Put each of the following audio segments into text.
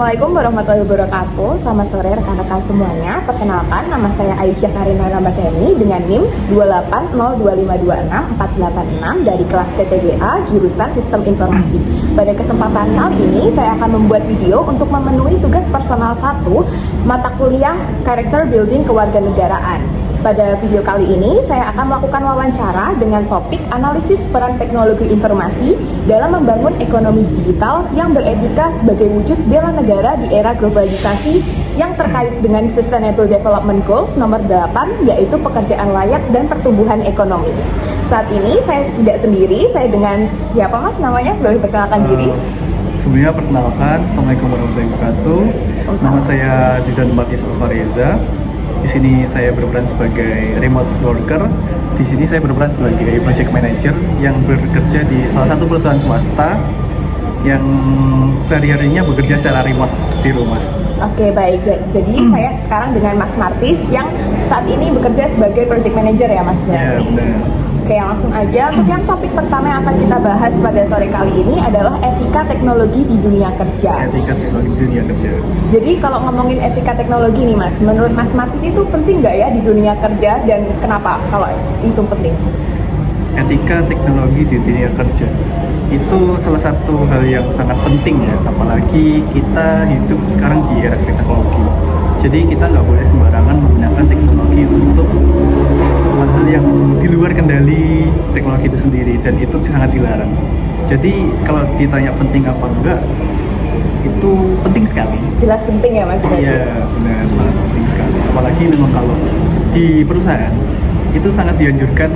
Assalamualaikum warahmatullahi wabarakatuh. Selamat sore rekan-rekan semuanya. Perkenalkan, nama saya Aisyah Karina Ramadhani dengan NIM 28025264886 dari kelas TTGA jurusan Sistem Informasi. Pada kesempatan kali ini saya akan membuat video untuk memenuhi tugas personal 1 mata kuliah Character Building Kewarganegaraan. Pada video kali ini, saya akan melakukan wawancara dengan topik analisis peran teknologi informasi dalam membangun ekonomi digital yang beretika sebagai wujud bela negara di era globalisasi yang terkait dengan Sustainable Development Goals nomor 8, yaitu pekerjaan layak dan pertumbuhan ekonomi. Saat ini saya tidak sendiri, saya dengan siapa mas namanya? Boleh perkenalkan diri? Sebelumnya perkenalkan, Assalamualaikum warahmatullahi wabarakatuh. Nama saya Zidan Batis Alvareza. Di sini saya berperan sebagai remote worker. Di sini saya berperan sebagai project manager yang bekerja di salah satu perusahaan swasta yang sehari-harinya bekerja secara remote di rumah. Oke, baik. Jadi saya sekarang dengan Mas Martis yang saat ini bekerja sebagai project manager ya Mas? Iya, benar. Oke, langsung aja. Untuk yang topik pertama yang akan kita bahas pada sore kali ini adalah etika teknologi di dunia kerja. Etika teknologi di dunia kerja. Jadi kalau ngomongin etika teknologi nih Mas, menurut Mas Martis itu penting nggak ya di dunia kerja dan kenapa kalau itu penting? Etika teknologi di dunia kerja itu salah satu hal yang sangat penting ya, apalagi kita hidup sekarang di era teknologi. Jadi kita nggak boleh sembarangan menggunakan teknologi untuk hal-hal yang di luar kendali teknologi itu sendiri, dan itu sangat dilarang. Jadi kalau ditanya penting apa enggak, itu penting sekali. Jelas penting ya Mas? Iya, benar, sangat penting sekali. Apalagi memang kalau di perusahaan itu sangat dianjurkan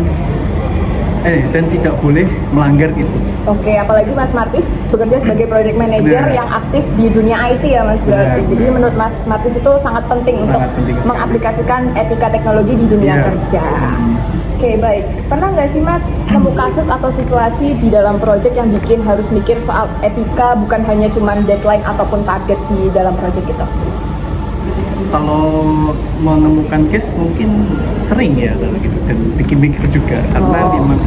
dan tidak boleh melanggar itu. Oke, apalagi Mas Martis bekerja sebagai project manager yang aktif di dunia IT ya Mas berarti. Jadi menurut Mas Martis itu sangat penting untuk mengaplikasikan etika teknologi di dunia kerja. Oke, baik. Pernah nggak sih Mas nemu kasus atau situasi di dalam project yang bikin harus mikir soal etika, bukan hanya cuman deadline ataupun target di dalam project itu? Kalau menemukan case mungkin sering ya kalau gitu, dan bikin mikir juga karena memang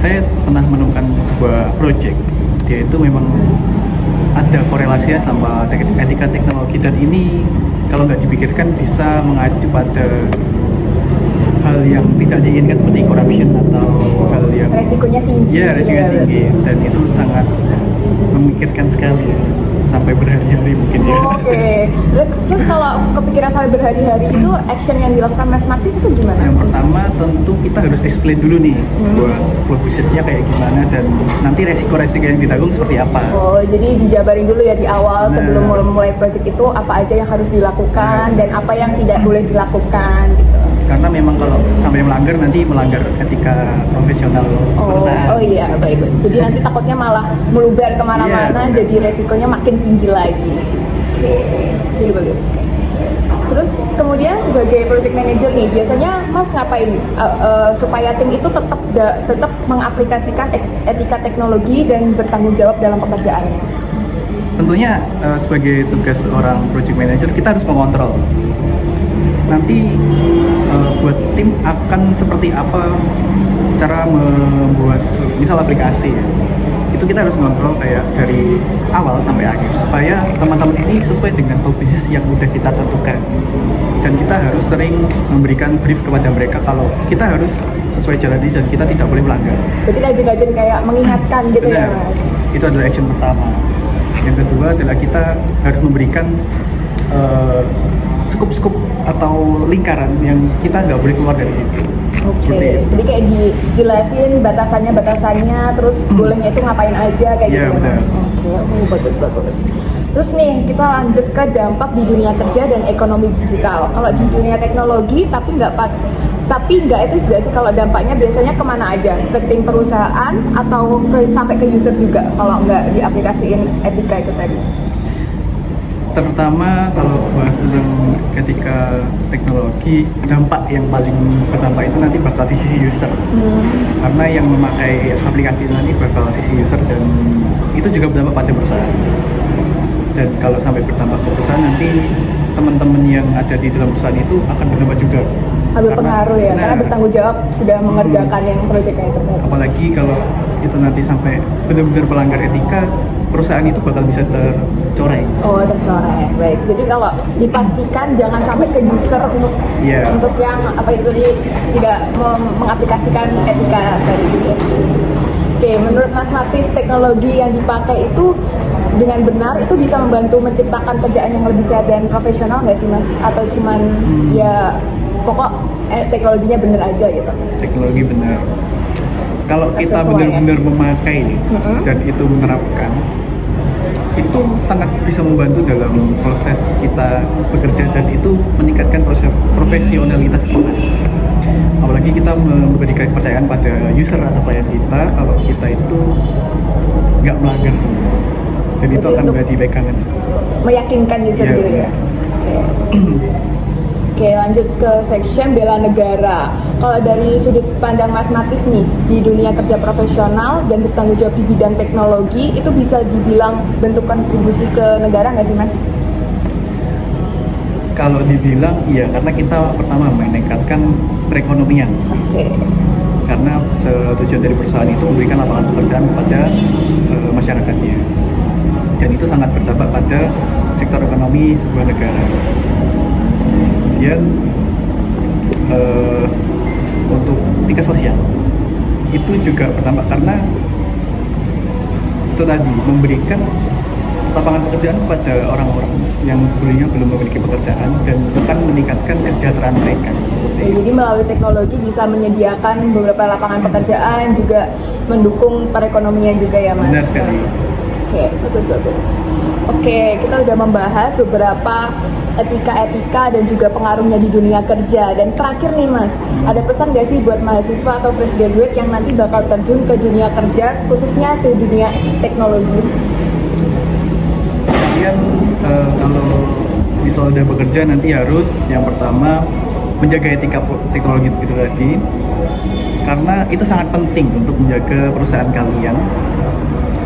saya pernah menemukan sebuah project, dia itu memang ada korelasinya sama etika teknologi, dan ini kalau nggak dipikirkan bisa mengacu pada hal yang tidak diinginkan seperti corruption atau hal yang resikonya tinggi. Ya, resikonya tinggi, dan itu sangat memikirkan sekali ya. Sampai berhari-hari mungkin ya. Oke. Terus kalau kepikiran sampai berhari-hari itu action yang dilakukan Mas Martis itu gimana? Yang pertama tentu kita harus explain dulu nih buat flow bisnisnya kayak gimana dan nanti resiko-resiko yang ditanggung seperti apa. Oh, jadi dijabarin dulu ya di awal sebelum mulai project itu apa aja yang harus dilakukan dan apa yang tidak boleh dilakukan gitu. Karena memang kalau sampai melanggar nanti melanggar etika profesional perusahaan. Oh iya, baik. Jadi nanti takutnya malah meluber kemana-mana, jadi resikonya makin tinggi lagi. Oke, jadi bagus. Terus kemudian sebagai project manager nih, biasanya Mas ngapain supaya tim itu tetap mengaplikasikan etika teknologi dan bertanggung jawab dalam pekerjaannya? Tentunya sebagai tugas seorang project manager kita harus mengontrol. Nanti buat tim akan seperti apa cara membuat misal aplikasi ya. Itu kita harus ngontrol kayak dari awal sampai akhir supaya teman-teman ini sesuai dengan bisnis yang udah kita tentukan, dan kita harus sering memberikan brief kepada mereka kalau kita harus sesuai jalan ini dan kita tidak boleh melanggar. Berarti rajin-rajin kayak mengingatkan gitu. Benar. Ya Mas? Itu adalah action pertama. Yang kedua adalah kita harus memberikan skup-skup atau lingkaran yang kita nggak boleh keluar dari situ. Oke, jadi kayak dijelasin batasannya, terus bolehnya itu ngapain aja kayak gitu. Benar. Oke, bagus. Terus nih kita lanjut ke dampak di dunia kerja dan ekonomi digital. Kalau di dunia teknologi tapi nggak etis nggak sih kalau dampaknya biasanya kemana aja? Ke tim perusahaan atau sampai ke user juga kalau nggak diaplikasiin etika itu tadi? Terutama kalau bahas tentang etika teknologi, dampak yang paling berdampak itu nanti bakal di sisi user. Karena yang memakai aplikasi ini nanti bakal sisi user, dan itu juga berdampak pada perusahaan. Dan kalau sampai berdampak ke perusahaan, nanti teman-teman yang ada di dalam perusahaan itu akan berdampak juga. Ambil pengaruh ya, karena bertanggung jawab sudah mengerjakan yang proyeknya itu. Apalagi kalau itu nanti sampai benar-benar melanggar etika, perusahaan itu bakal bisa tercoreng. Oh, tercoreng. Baik. Jadi kalau dipastikan jangan sampai ke user untuk Iya. untuk yang apa itu tidak mengaplikasikan etika dari ini. Oke, menurut Mas Martis, teknologi yang dipakai itu dengan benar itu bisa membantu menciptakan kerjaan yang lebih sehat dan profesional nggak sih Mas? Atau cuman ya pokok teknologinya bener aja gitu? Teknologi benar. Kalau kita Sesuai, benar-benar memakai dan itu menerapkan, itu sangat bisa membantu dalam proses kita bekerja dan itu meningkatkan proses profesionalitas kita. Apalagi kita memberikan kepercayaan pada user atau klien kita kalau kita itu nggak melanggar semua. Dan itu Jadi akan untuk menjadi pegangan. meyakinkan user Iya, gitu ya. iya. Oke, lanjut ke section bela negara. Kalau dari sudut pandang Mas Martis nih, di dunia kerja profesional dan bertanggung jawab di bidang teknologi, itu bisa dibilang bentuk kontribusi ke negara nggak sih Mas? Kalau dibilang iya, karena kita pertama meningkatkan perekonomian. Oke. Karena tujuan dari perusahaan itu memberikan lapangan pekerjaan kepada masyarakatnya. Dan itu sangat berdampak pada sektor ekonomi sebuah negara. Kemudian untuk tingkat sosial itu juga berdampak karena itu tadi memberikan lapangan pekerjaan kepada orang-orang yang sebelumnya belum memiliki pekerjaan dan akan meningkatkan kesejahteraan mereka. Jadi melalui teknologi bisa menyediakan beberapa lapangan pekerjaan, juga mendukung perekonomian juga ya Mas? Benar sekali. Oke, bagus. Oke, kita udah membahas beberapa etika-etika dan juga pengaruhnya di dunia kerja. Dan terakhir nih Mas, ada pesan nggak sih buat mahasiswa atau fresh graduate yang nanti bakal terjun ke dunia kerja, khususnya ke dunia teknologi? Kemudian kalau misalnya udah bekerja nanti harus yang pertama menjaga etika teknologi itu tadi, karena itu sangat penting untuk menjaga perusahaan kalian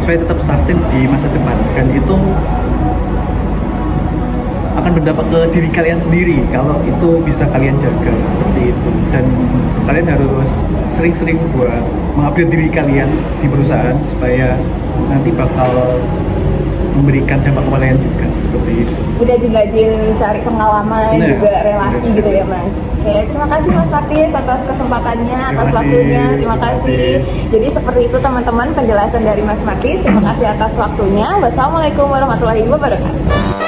supaya tetap sustain di masa depan, dan itu akan berdampak ke diri kalian sendiri kalau itu bisa kalian jaga seperti itu. Dan kalian harus sering-sering buat mengupdate diri kalian di perusahaan supaya nanti bakal memberikan dampak kepada kalian juga seperti itu. Rajin-rajin cari pengalaman, Bener, juga relasi bener gitu sekali. ya Mas. Oke, terima kasih Mas Martis atas kesempatannya, atas Terima kasih. waktunya. Terima Terima kasih. kasih. Jadi seperti itu teman-teman penjelasan dari Mas Martis. Terima kasih atas waktunya. Wassalamualaikum warahmatullahi wabarakatuh.